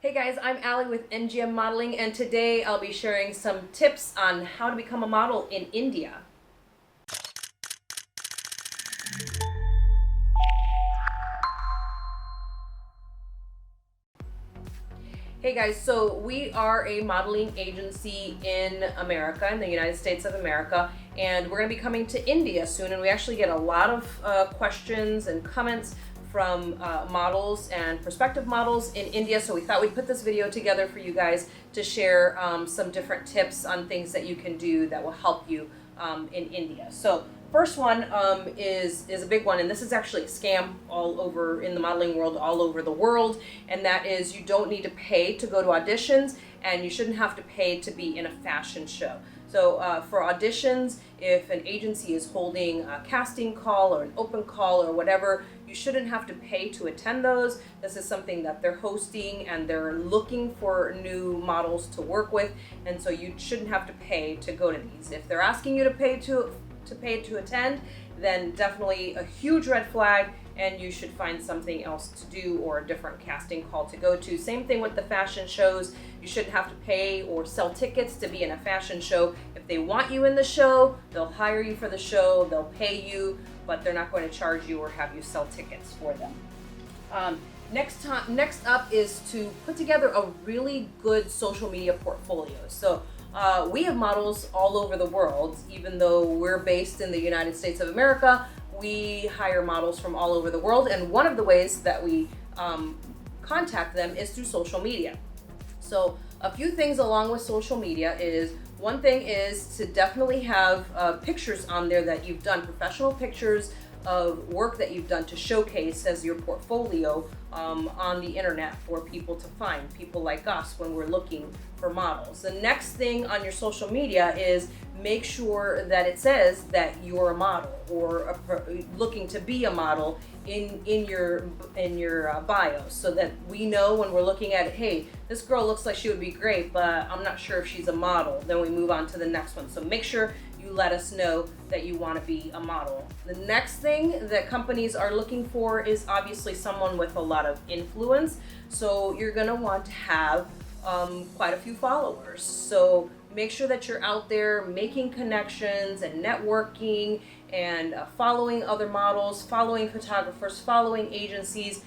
Hey guys, I'm Allie with NGM Modeling, and today I'll be sharing some tips on how to become a model in India. Hey guys, so we are a modeling agency in America, in the United States of America, and we're going to be coming to India soon, and we actually get a lot of questions and comments from models and prospective models in India, so we thought we'd put this video together for you guys to share some different tips on things that you can do that will help you in India. So first one is a big one, and this is actually a scam all over in the modeling world, all over the world, and that is you don't need to pay to go to auditions, and you shouldn't have to pay to be in a fashion show. So for auditions, if an agency is holding a casting call or an open call or whatever, you shouldn't have to pay to attend those. This is something that they're hosting, and they're looking for new models to work with, and so you shouldn't have to pay to go to these. If they're asking you to pay to attend, then definitely a huge red flag, and you should find something else to do or a different casting call to go to. Same thing with the fashion shows. You shouldn't have to pay or sell tickets to be in a fashion show. If they want you in the show, they'll hire you for the show, they'll pay you, but they're not going to charge you or have you sell tickets for them. Next up is to put together a really good social media portfolio. So we have models all over the world. Even though we're based in the United States of America, we hire models from all over the world, and one of the ways that we contact them is through social media. So a few things along with social media is, one thing is to definitely have pictures on there that you've done, professional pictures of work that you've done to showcase as your portfolio on the internet for people to find, people like us when we're looking for models. The next thing on your social media is make sure that it says that you're a model or looking to be a model in your bio, so that we know when we're looking at it, hey, this girl looks like she would be great, but I'm not sure if she's a model. Then we move on to the next one. So make sure you let us know that you want to be a model. The next thing that companies are looking for is obviously someone with a lot of influence. So you're going to want to have quite a few followers. So make sure that you're out there making connections and networking and following other models, following photographers, following agencies,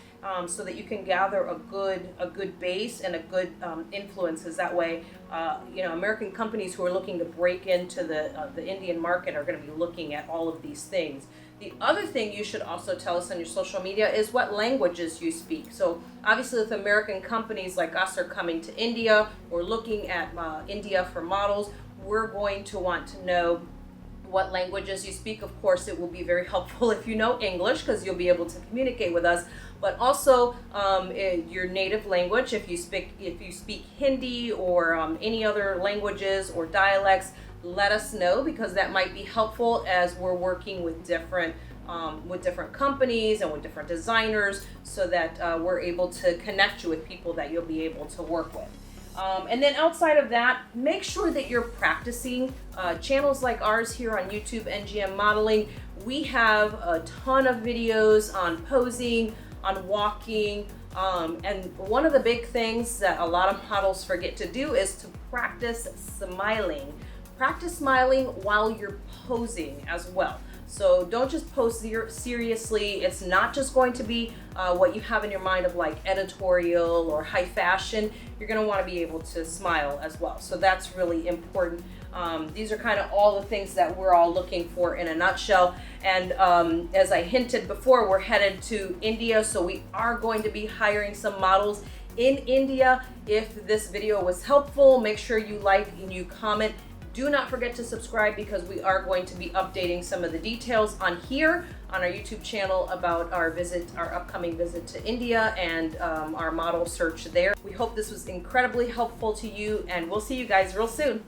so that you can gather a good base and a good influences. That way, American companies who are looking to break into the Indian market are going to be looking at all of these things. The other thing you should also tell us on your social media is what languages you speak. So obviously, if American companies like us are coming to India or looking at India for models, we're going to want to know what languages you speak. Of course, it will be very helpful if you know English, because you'll be able to communicate with us, but also your native language. If you speak Hindi or any other languages or dialects, let us know, because that might be helpful as we're working with different companies and with different designers, so that we're able to connect you with people that you'll be able to work with. And then outside of that, make sure that you're practicing. Channels like ours here on YouTube, NGM Modeling, we have a ton of videos on posing, on walking, and one of the big things that a lot of models forget to do is to practice smiling. Practice smiling while you're posing as well. So don't just pose seriously. It's not just going to be what you have in your mind of like editorial or high fashion. You're going to want to be able to smile as well. So that's really important. These are kind of all the things that we're all looking for in a nutshell. And as I hinted before, we're headed to India, so we are going to be hiring some models in India. If this video was helpful, make sure you like and you comment. Do not forget to subscribe, because we are going to be updating some of the details on here on our YouTube channel about our upcoming visit to India, and our model search there. We hope this was incredibly helpful to you, and we'll see you guys real soon.